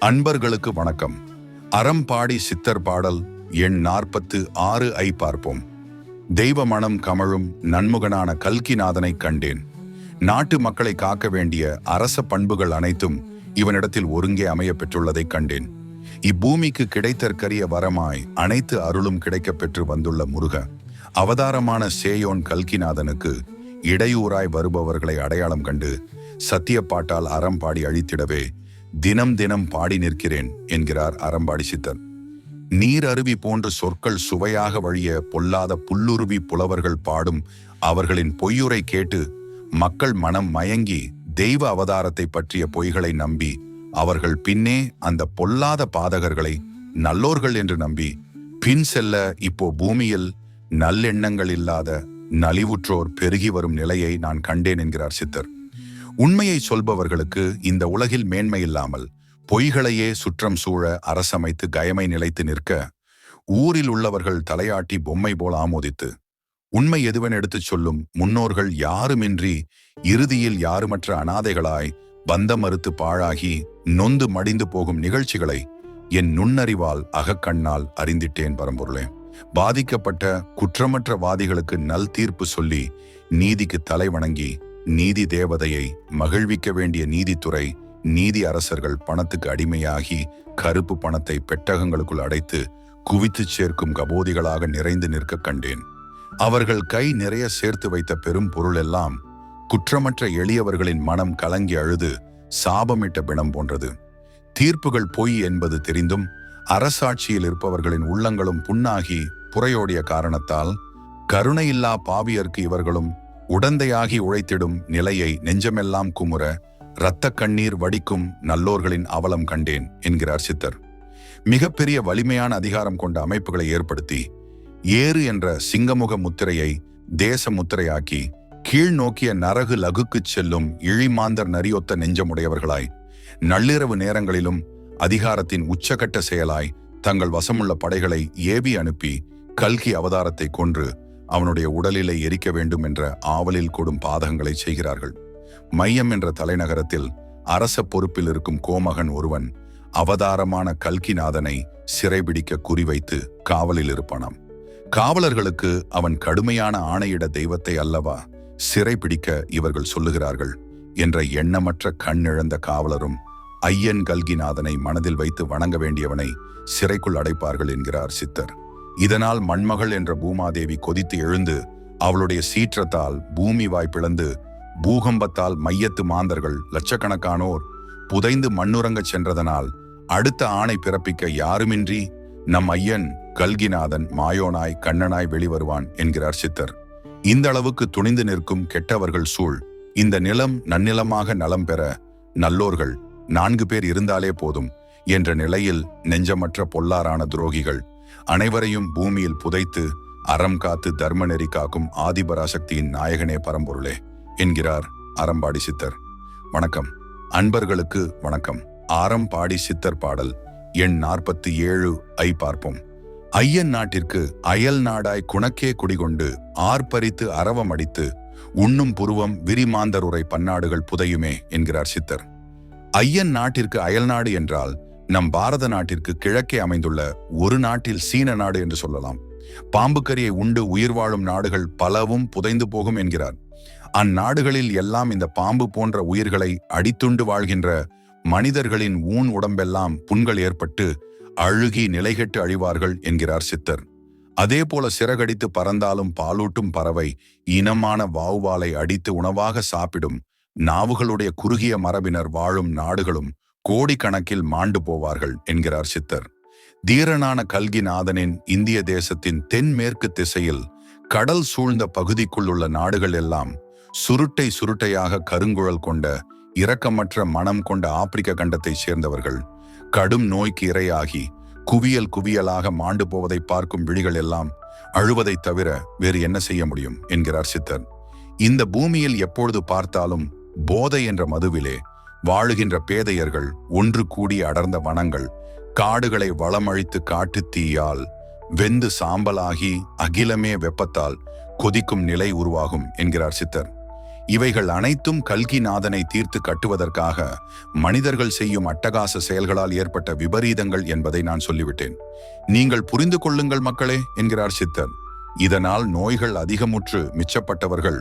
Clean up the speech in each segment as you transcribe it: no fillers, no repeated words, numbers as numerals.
அன்பர்களுக்கு வணக்கம். அறம்பாடி சித்தர் பாடல் எண் 46 ஐ பார்ப்போம். தெய்வ மனம் கமழும் நன்முகனான கல்கிநாதனை கண்டேன். நாட்டு மக்களை காக்க வேண்டிய அரச பண்புகள் அனைத்தும் இவனிடத்தில் ஒருங்கே அமைய பெற்றுள்ளதை கண்டேன். இப்பூமிக்கு கிடைத்தற்கரிய வரமாய் அனைத்து அருளும் கிடைக்கப் பெற்று வந்துள்ள முருக அவதாரமான சேயோன் கல்கிநாதனுக்கு இடையூறாய் வருபவர்களை அடையாளம் கண்டு சத்தியப்பாட்டால் அறம்பாடி அழித்திடவே தினம் தினம் பாடி நிற்கிறேன் என்கிறார் அறம்பாடி சித்தர். நீர் அருவி போன்ற சொற்கள் சுவையாக வழிய பொல்லாத புல்லுருவி புலவர்கள் பாடும் அவர்களின் பொய்யுரை கேட்டு மக்கள் மனம் மயங்கி தெய்வ அவதாரத்தை பற்றிய பொய்களை நம்பி அவர்கள் பின்னே அந்த பொல்லாத பாதகர்களை நல்லோர்கள் என்று நம்பி பின் செல்ல இப்போ பூமியில் நல்லெண்ணங்கள் இல்லாத நலிவுற்றோர் பெருகி வரும் நிலையை நான் கண்டேன் என்கிறார் சித்தர். உண்மையை சொல்பவர்களுக்கு இந்த உலகில் மேன்மை இல்லாமல் பொய்களையே சுற்றம் சூழ அரசமைத்து கயமை நிலைத்து நிற்க ஊரில் உள்ளவர்கள் தலையாட்டி பொம்மை போல் ஆமோதித்து உண்மை எதுவென எடுத்துச் சொல்லும் முன்னோர்கள் யாருமின்றி இறுதியில் யாருமற்ற அனாதைகளாய் பந்த மறுத்து பாழாகி நொந்து மடிந்து போகும் நிகழ்ச்சிகளை என் நுண்ணறிவால் அகக்கண்ணால் அறிந்திட்டேன் பரம்பொருளே. பாதிக்கப்பட்ட குற்றமற்ற வாதிகளுக்கு நல் தீர்ப்பு சொல்லி நீதிக்கு தலை வணங்கி நீதி தேவதையை மகிழ்விக்க வேண்டிய நீதித்துறை நீதி அரசர்கள் பணத்துக்கு அடிமையாகி கருப்பு பணத்தை பெட்டகங்களுக்குள் அடைத்து குவித்து சேர்க்கும் கபோதிகளாக நிறைந்து நிற்க கண்டேன். அவர்கள் கை நிறைய சேர்த்து வைத்த பெரும் பொருள் எல்லாம் குற்றமற்ற எளியவர்களின் மனம் கலங்கி அழுது சாபமிட்ட பிணம் போன்றது. தீர்ப்புகள் பொய் என்பது தெரிந்தும் அரசாட்சியில் இருப்பவர்களின் உள்ளங்களும் புண்ணாகி புறையோடிய காரணத்தால் கருணையில்லா பாவியர்க்கு இவர்களும் உடந்தையாகி உழைத்திடும் நிலையை நெஞ்சமெல்லாம் குமுற இரத்த கண்ணீர் வடிக்கும் நல்லோர்களின் அவலம் கண்டேன் என்கிறார் சித்தர். மிகப்பெரிய வலிமையான அதிகாரம் கொண்ட அமைப்புகளை ஏற்படுத்தி ஏறு என்ற சிங்கமுக முத்திரையை தேச முத்திரையாக்கி கீழ் நோக்கிய நரகு லகுக்குச் செல்லும் இழிமாந்தர் நரிയൊத்த நெஞ்சமுடையவர்களாய் நள்ளிரவு நேரங்களிலும் அதிகாரத்தின் உச்சகட்ட செயலாய் தங்கள் வசமுள்ள படைகளை ஏவி அனுப்பி கல்கி அவதாரத்தை கொன்று அவனுடைய உடலிலே எரிக்க வேண்டும் என்ற ஆவலில் கூடும் பாதகங்களை செய்கிறார்கள். மையம் என்ற தலைநகரத்தில் அரச பொறுப்பில் இருக்கும் கோமகன் ஒருவன் அவதாரமான கல்கிநாதனை சிறைபிடிக்க குறிவைத்து காவலில் இருப்பானாம். காவலர்களுக்கு அவன் கடுமையான ஆணையிட தெய்வத்தை அல்லவா சிறைபிடிக்க இவர்கள் சொல்லுகிறார்கள் என்ற எண்ணமற்ற கண்ணிழந்த காவலரும் ஐயன் கல்கிநாதனை மனதில் வைத்து வணங்க வேண்டியவனை சிறைக்குள் அடைப்பார்கள் என்கிறார் சித்தர். இதனால் மண்மகள் என்ற பூமாதேவி கொதித்து எழுந்து அவளுடைய சீற்றத்தால் பூமி வாய் பிளந்து பூகம்பத்தால் மையத்து மாந்தர்கள் லட்சக்கணக்கானோர் புதைந்து மண்ணுறங்கச் சென்றதனால் அடுத்த ஆணை பிறப்பிக்க யாருமின்றி நம் ஐயன் கல்கிநாதன் மாயோனாய் கண்ணனாய் வெளிவருவான் என்கிறார் சித்தர். இந்த அளவுக்கு துணிந்து நிற்கும் கெட்டவர்கள் சூழ் இந்த நிலம் நன்னிலமாக நலம் பெற நல்லோர்கள் 4 பேர் இருந்தாலே போதும் என்ற நிலையில் நெஞ்சமற்ற பொல்லாரான துரோகிகள் அனைவரையும் பூமியில் புதைத்து அறம் காத்து தர்ம நெறி காக்கும் ஆதிபராசக்தியின் நாயகனே பரம்பொருளே என்கிறார் அறம்பாடி சித்தர். வணக்கம் அன்பர்களுக்கு வணக்கம். அறம்பாடி சித்தர் பாடல் எண் 47 ஐ பார்ப்போம். ஐயன் நாட்டிற்கு அயல் நாடாய் குணக்கே குடிகொண்டு ஆர்ப்பரித்து அரவம் அடித்து உண்ணும் புருவம் விரிமாந்தருரை பன்னாடுகள் புதையுமே என்கிறார் சித்தர். ஐயன் நாட்டிற்கு அயல்நாடு என்றால் நம் பாரத நாட்டிற்கு கிழக்கே அமைந்துள்ள ஒரு நாட்டில் சீன நாடு என்று சொல்லலாம். பாம்புக்கரியை உண்டு உயிர் வாழும் நாடுகள் பலவும் புதைந்து போகும் என்கிறார். அந்நாடுகளில் எல்லாம் இந்த பாம்பு போன்ற உயிர்களை அடித்துண்டு வாழ்கின்ற மனிதர்களின் ஊன் உடம்பெல்லாம் புண்கள் ஏற்பட்டு அழுகி நிலைகெட்டு அழிவார்கள் என்கிறார் சித்தர். அதே போல சிறகடித்து பறந்தாலும் பாலூட்டும் பறவை இனமான வாவுவாலை அடித்து உணவாக சாப்பிடும் நாவுகளுடைய குறுகிய மரபினர் வாழும் நாடுகளும் கோடிக்கணக்கில் மாண்டு போவார்கள் என்கிறார் சித்தர். தீரனான கல்கிநாதனின் இந்திய தேசத்தின் தென்மேற்கு திசையில் கடல் சூழ்ந்த பகுதிக்குள் உள்ள நாடுகள் எல்லாம் சுருட்டை சுருட்டையாக கருங்குழல் கொண்ட இரக்கமற்ற மனம் கொண்ட ஆப்பிரிக்க கண்டத்தைச் சேர்ந்தவர்கள் கடும் நோய்க்கு இரையாகி குவியல் குவியலாக மாண்டு போவதை பார்க்கும் விழிகள் எல்லாம் அழுவதை தவிர வேறு என்ன செய்ய முடியும் என்கிறார் சித்தர். இந்த பூமியில் எப்பொழுது பார்த்தாலும் போதை என்ற மதுவிலே வாழுகின்ற பேதையர்கள் ஒன்று கூடி அடர்ந்த வனங்கள் காடுகளை வளமழித்து காட்டு தீயால் வெந்து சாம்பலாகி அகிலமே வெப்பத்தால் கொதிக்கும் நிலை உருவாகும் என்கிறார் சித்தர். இவைகள் அனைத்தும் கல்கிநாதனை தீர்த்து கட்டுவதற்காக மனிதர்கள் செய்யும் அட்டகாச செயல்களால் ஏற்பட்ட விபரீதங்கள் என்பதை நான் சொல்லிவிட்டேன். நீங்கள் புரிந்து கொள்ளுங்கள் மக்களே என்கிறார் சித்தர். இதனால் நோய்கள் அதிகமுற்று மிச்சப்பட்டவர்கள்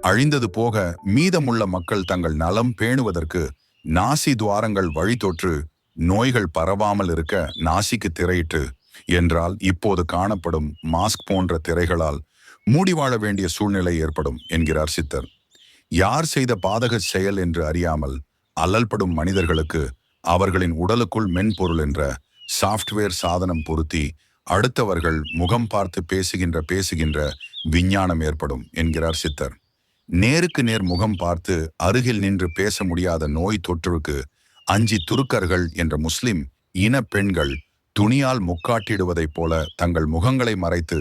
அழிந்தது போக மீதமுள்ள மக்கள் தங்கள் நலம் பேணுவதற்கு நாசி துவாரங்கள் வழிதொற்று நோய்கள் பரவாமல் இருக்க நாசிக்கு திரையிட்டு என்றால் இப்போது காணப்படும் மாஸ்க் போன்ற திரைகளால் மூடி வாழ வேண்டிய சூழ்நிலை ஏற்படும் என்கிறார் சித்தர். யார் செய்த பாதக செயல் என்று அறியாமல் அல்லல்படும் மனிதர்களுக்கு அவர்களின் உடலுக்குள் மென்பொருள் என்ற சாஃப்ட்வேர் சாதனம் பொருத்தி அடுத்தவர்கள் முகம் பார்த்து பேசுகின்ற விஞ்ஞானம் ஏற்படும் என்கிறார் சித்தர். நேருக்கு நேர் முகம் பார்த்து அருகில் நின்று பேச முடியாத நோய் தொற்றுக்கு அஞ்சி துருக்கர்கள் என்ற முஸ்லிம் இன பெண்கள் துணியால் முக்காட்டிடுவதைப் போல தங்கள் முகங்களை மறைத்து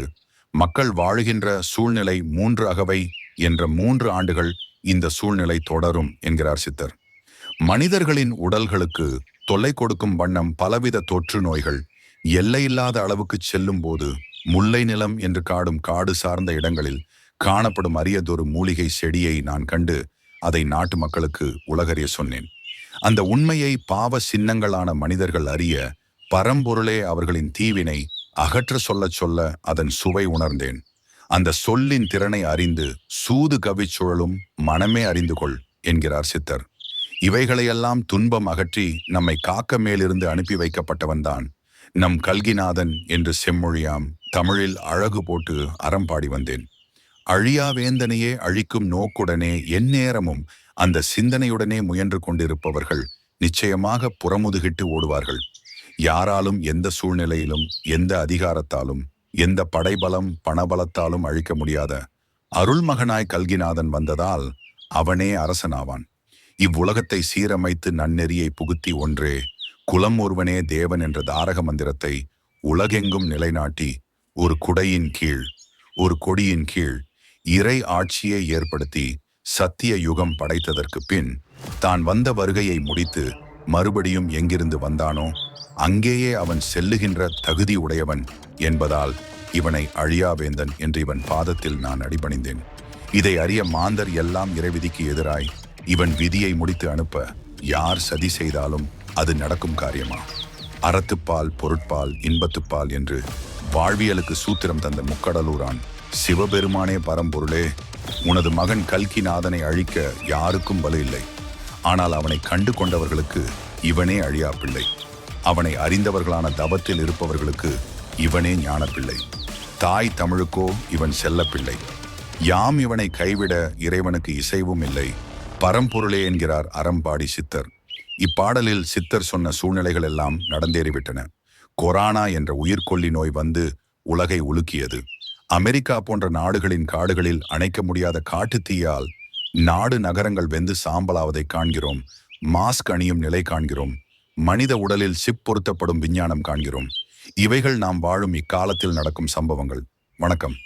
மக்கள் வாழுகின்ற சூழ்நிலை 3 அகவை என்ற 3 ஆண்டுகள் இந்த சூழ்நிலை தொடரும் என்கிறார் சித்தர். மனிதர்களின் உடல்களுக்கு தொல்லை கொடுக்கும் வண்ணம் பலவித தொற்று நோய்கள் எல்லையில்லாத அளவுக்கு செல்லும் போது முல்லை நிலம் என்று காடும் காடு சார்ந்த இடங்களில் காணப்படும் அரியதொரு மூலிகை செடியை நான் கண்டு அதை நாட்டு மக்களுக்கு உலகறிய சொன்னேன். அந்த உண்மையை பாவ சின்னங்களான மனிதர்கள் அறிய பரம்பொருளே அவர்களின் தீவினை அகற்ற சொல்ல அதன் சுவை உணர்ந்தேன். அந்த சொல்லின் திறனை அறிந்து சூது கவிச்சுழலும் மனமே அறிந்து கொள் என்கிறார் சித்தர். இவைகளையெல்லாம் துன்பம் அகற்றி நம்மை காக்க மேலிருந்து அனுப்பி வைக்கப்பட்டவன்தான் நம் கல்கிநாதன் என்று செம்மொழியாம் தமிழில் அழகு போட்டு அறம் பாடி வந்தேன். அழியா வேந்தனையே அழிக்கும் நோக்குடனே எந்நேரமும் அந்த சிந்தனையுடனே முயன்று கொண்டிருப்பவர்கள் நிச்சயமாக புறமுதுகிட்டு ஓடுவார்கள். யாராலும் எந்த சூழ்நிலையிலும் எந்த அதிகாரத்தாலும் எந்த படைபலம் பணபலத்தாலும் அழிக்க முடியாத அருள்மகனாய் கல்கிநாதன் வந்ததால் அவனே அரசனாவான். இவ்வுலகத்தை சீரமைத்து நன்னெறியை புகுத்தி ஒன்றே குலம் ஒருவனே தேவன் என்ற தாரக மந்திரத்தை உலகெங்கும் நிலைநாட்டி ஒரு குடையின் கீழ் ஒரு கொடியின் கீழ் இறை ஆட்சியை ஏற்படுத்தி சத்திய யுகம் படைத்ததற்கு பின் தான் வந்த வருகையை முடித்து மறுபடியும் எங்கிருந்து வந்தானோ அங்கேயே அவன் செல்லுகின்ற தகுதி உடையவன் என்பதால் இவனை அழியாவேந்தன் என்று இவன் பாதத்தில் நான் அடிபணிந்தேன். இதை அறிய மாந்தர் எல்லாம் இறைவிதிக்கு எதிராய் இவன் விதியை முடித்து அனுப்ப யார் சதி செய்தாலும் அது நடக்கும் காரியமா? அறத்துப்பால் பொருட்பால் இன்பத்துப்பால் என்று வாழ்வியலுக்கு சூத்திரம் தந்த முக்கடலூரான் சிவபெருமானே பரம்பொருளே, உனது மகன் கல்கிநாதனை அழிக்க யாருக்கும் வலு இல்லை. ஆனால் அவனை கண்டு கொண்டவர்களுக்கு இவனே அழியா பிள்ளை. அவனை அறிந்தவர்களான தவத்தில் இருப்பவர்களுக்கு இவனே ஞானப்பிள்ளை. தாய் தமிழுக்கோ இவன் செல்ல பிள்ளை. யாம் இவனை கைவிட இறைவனுக்கு இசைவும் இல்லை. பரம்பொருளே என்கிறார் அறம்பாடி சித்தர். இப்பாடலில் சித்தர் சொன்ன சூழ்நிலைகள் எல்லாம் நடந்தேறிவிட்டன. கொரோனா என்ற உயிர்கொல்லி நோய் வந்து உலகை உலுக்கியது. அமெரிக்கா போன்ற நாடுகளின் காடுகளில் அணைக்க முடியாத காட்டுத்தீயால் நாடு நகரங்கள் வெந்து சாம்பலாவதை காண்கிறோம். மாஸ்க் அணியும் நிலை காண்கிறோம். மனித உடலில் சிப் பொருத்தப்படும் விஞ்ஞானம் காண்கிறோம். இவைகள் நாம் வாழும் இக்காலத்தில் நடக்கும் சம்பவங்கள். வணக்கம்.